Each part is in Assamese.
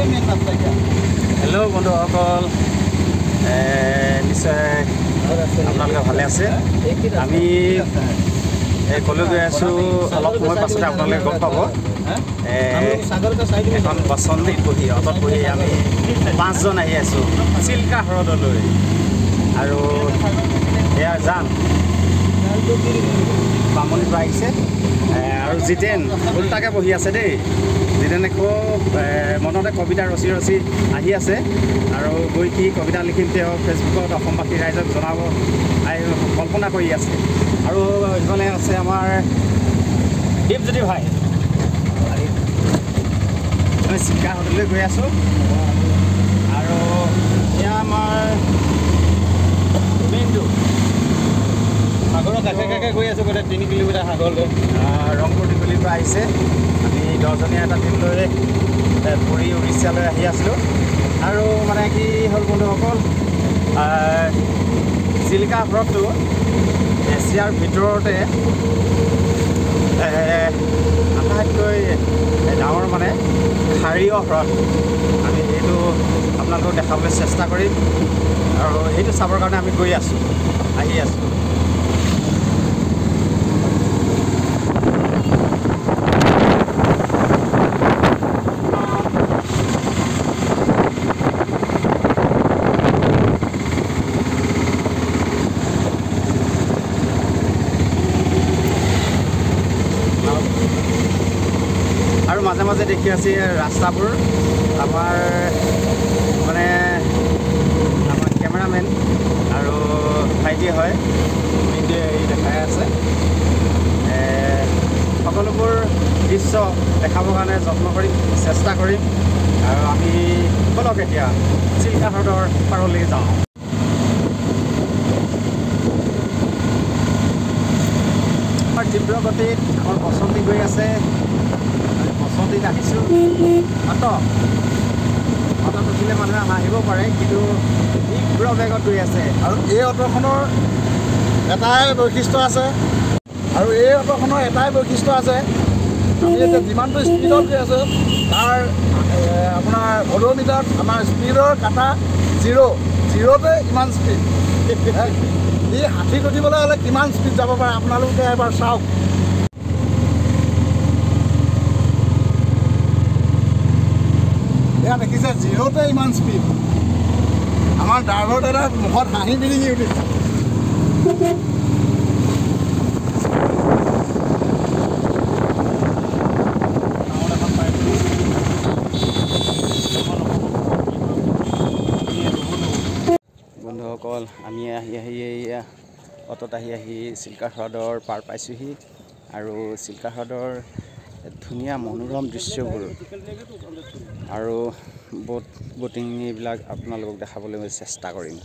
হেল্ল' বন্ধুসকল, নিশ্চয় আপোনালোকে ভালে আছে। আমি কলৈ গৈ আছোঁ অলপ সময় পাছতে আপোনালোকে গম পাব। এখন বাচন্দিত বহি অটত বহি আমি 5জন আহি আছোঁ চিল্কা হ্ৰদলৈ। আৰু এয়া যান বামুণীৰ পৰা আহিছে আৰু জিতেন উল্টাকৈ বহি আছে দেই। জিতেনে খুব মনতে কবিতা ৰচি ৰচি আহি আছে আৰু গৈ কি কবিতা লিখিম তেওঁ ফেচবুকত অসমবাসী ৰাইজক জনাব কল্পনা কৰি আছে। আৰু এইফালে আছে আমাৰ দীপজ্যোতি ভাই। আমি চিল্কা হ্ৰদলৈ গৈ আছোঁ আৰু এয়া আমাৰ মেইনটো সাগৰৰ কাষে কাষে গৈ আছোঁ। গোটেই 3 কিলোমিটাৰ সাগৰলৈ ৰংপুৰ দীঘলীৰ পৰা আহিছে। আমি 10জনীয়া এটা টিম লৈ পুৰী উৰিষ্যালৈ আহি আছিলোঁ। আৰু মানে কি হ'ল বন্ধুসকল, চিল্কা হ্ৰদটো এছিয়াৰ ভিতৰতে আটাইতকৈ ডাঙৰ মানে ক্ষাৰীয় হ্ৰদ। আমি সেইটো আপোনালোকক দেখাবলৈ চেষ্টা কৰিম আৰু সেইটো চাবৰ কাৰণে আমি গৈ আছোঁ, আহি আছোঁ। আৰু মাজে মাজে দেখি আছি ৰাস্তাবোৰ আমাৰ মানে আমাৰ কেমেৰামেন আৰু ভাইটি হয় ভিডিঅ' দেখাই আছে। সকলোবোৰ দৃশ্য দেখাবৰ কাৰণে যত্ন কৰিম, চেষ্টা কৰিম। আৰু আমি বলক এতিয়া চিল্কা হ্ৰদৰ পাৰলৈ যাওঁ। আমাৰ তীব্ৰ গতিত আমাৰ বসন্তী গৈ আছে। বসন্তীত আহিছোঁ। অটত উঠিলে মানুহে হাঁহিব পাৰে, কিন্তু তীব্ৰ বেগত গৈ আছে। আৰু এই অটখনৰ এটাই বৈশিষ্ট্য আছে আৰু এই অটখনৰ এটাই বৈশিষ্ট্য আছে আমি এতিয়া যিমানটো স্পীডত গৈ আছোঁ তাৰ আপোনাৰ অডোমিটাৰত আমাৰ স্পীডৰ কাটা 0তে ইমান স্পীড। ই 60 উঠিবলৈ হ'লে কিমান স্পীড যাব পাৰে আপোনালোকে এবাৰ চাওক। এয়া দেখিছে 0তে ইমান স্পীড। আমাৰ ড্ৰাইভাৰ দাদা মুখত হাঁহি বিৰিঙি উঠিছে। বন্ধুসকল, আমি অটত আহি চিল্কা হ্ৰদৰ পাৰ পাইছোঁহি। আৰু চিল্কা হ্ৰদৰ ধুনীয়া মনোৰম দৃশ্যবোৰ আৰু ব'টিং এইবিলাক আপোনালোকক দেখাবলৈ মই চেষ্টা কৰিম।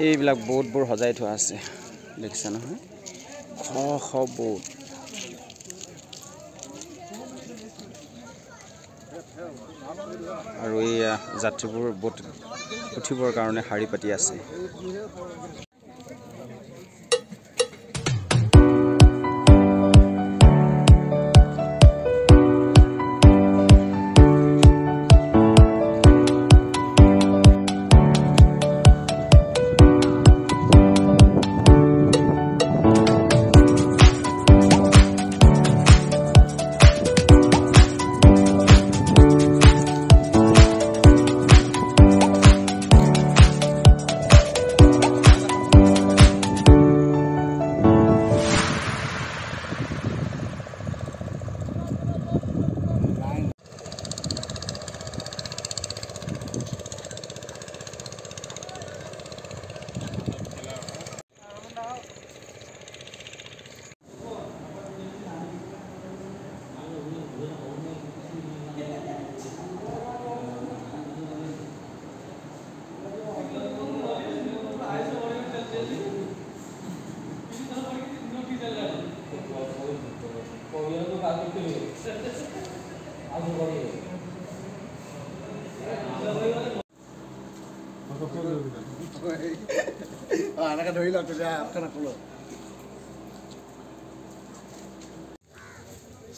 এইবিলাক বোটবোৰ সজাই থোৱা আছে, দেখিছে নহয়? শ বোট। আৰু এয়া যাত্ৰীবোৰ বোট উঠিবৰ কাৰণে শাৰী পাতি আছে। এনেকৈ ধৰি লওক তেতিয়া আপোনাক ক'লো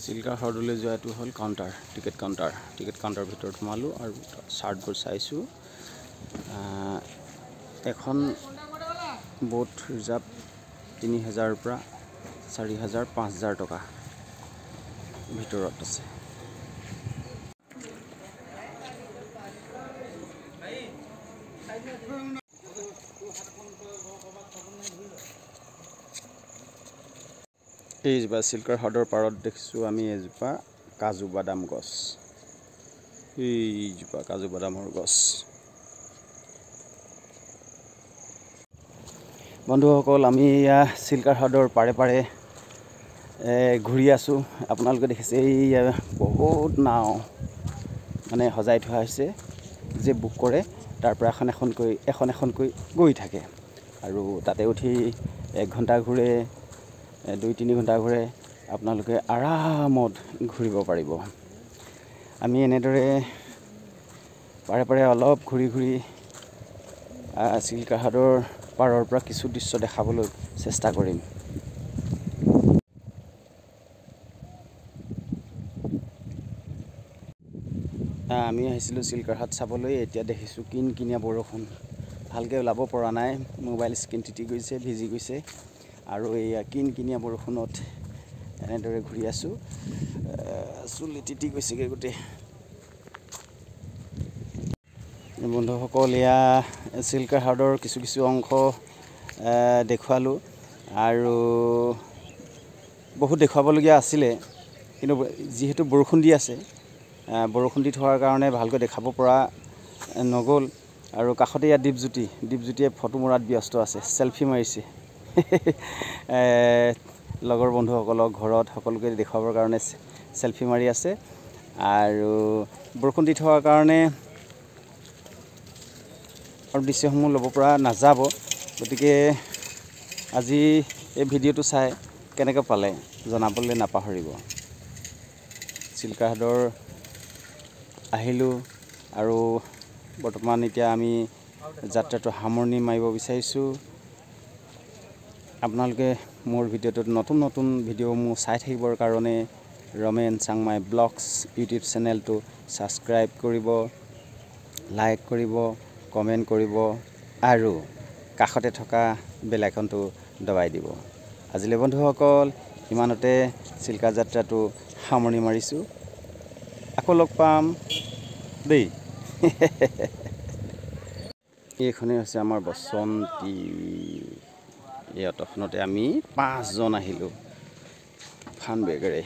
চিল্কাৰ হ্ৰদলৈ যোৱাটো হ'ল কাউণ্টাৰ টিকেট কাউণ্টাৰ ভিতৰত সোমালোঁ আৰু চাৰ্টবোৰ চাইছোঁ এখন বোট ৰিজাৰ্ভ ৩,০০০ৰ পৰা ৪,০০০ ৫,০০০ টকা ভিতৰত আছে এইজোপা চিল্কাৰ হ্ৰদৰ পাৰত দেখিছোঁ আমি এজোপা কাজু বাদাম গছ এইজোপা কাজু বাদামৰ গছ বন্ধুসকল আমি চিল্কাৰ হ্ৰদৰ পাৰে পাৰে ঘূৰি আছোঁ আপোনালোকে দেখিছে এই বহুত নাও মানে সজাই থোৱা হৈছে যে বুক কৰে তাৰ পৰা এখন এখনকৈ গৈ থাকে আৰু তাতে উঠি 1 ঘণ্টা ঘূৰে 2-3 ঘণ্টা ঘূৰে আপোনালোকে আৰামত ঘূৰিব পাৰিব আমি এনেদৰে পাৰে পাৰে অলপ ঘূৰি চিল্কাৰ হ্ৰদৰ পাৰৰ পৰা কিছু দৃশ্য দেখাবলৈ চেষ্টা কৰিম আমি আহিছিলোঁ চিল্কাৰ হ্ৰদ চাবলৈ এতিয়া দেখিছোঁ কিনকিনীয়া বৰষুণ ভালকৈ ওলাব পৰা নাই মোবাইল স্ক্ৰীন তিতি গৈছে ভিজি গৈছে আৰু এয়া কিনকিনীয়া বৰষুণত এনেদৰে ঘূৰি আছোঁ চুলি তিতি গৈছেগৈ গোটেই বন্ধুসকল এয়া চিল্কাৰ হ্ৰদৰ কিছু অংশ দেখুৱালোঁ আৰু বহুত দেখুৱাবলগীয়া আছিলে কিন্তু যিহেতু বৰষুণ দি আছে বৰষুণ দি থকাৰ কাৰণে ভালকৈ দেখাব পৰা নগ'ল আৰু কাষতে ইয়াত দীপজ্যোতিয়ে ফটো মৰাত ব্যস্ত আছে চেলফি মাৰিছে লগৰ বন্ধুসকলক ঘৰত সকলোকে দেখুৱাবৰ কাৰণে চেলফি মাৰি আছে আৰু বৰষুণ দি থকাৰ কাৰণে আৰু দৃশ্যসমূহ ল'ব পৰা নাযাব গতিকে আজি এই ভিডিঅ'টো চাই কেনেকৈ পালে জনাবলৈ নাপাহৰিব চিল্কাৰ হ্ৰদৰ আহিলোঁ আৰু বৰ্তমান এতিয়া আমি যাত্ৰাটো সামৰণি মাৰিব বিচাৰিছোঁ আপোনালোকে মোৰ ভিডিঅ'টোত নতুন ভিডিঅ'সমূহ চাই থাকিবৰ কাৰণে ৰমেন চাংমাই ব্লগছ ইউটিউব চেনেলটো ছাবস্ক্ৰাইব কৰিব লাইক কৰিব কমেণ্ট কৰিব আৰু কাষতে থকা বেল আইকনটো দবাই দিব আজিলৈ বন্ধুসকল ইমানতে চিল্কাৰ যাত্ৰাটো সামৰণি মাৰিছোঁ আকৌ লগ পাম দেই এইখনেই হৈছে আমাৰ বসন্তী এই অটখনতে আমি 5জন আহিলোঁ ফান বেগেৰে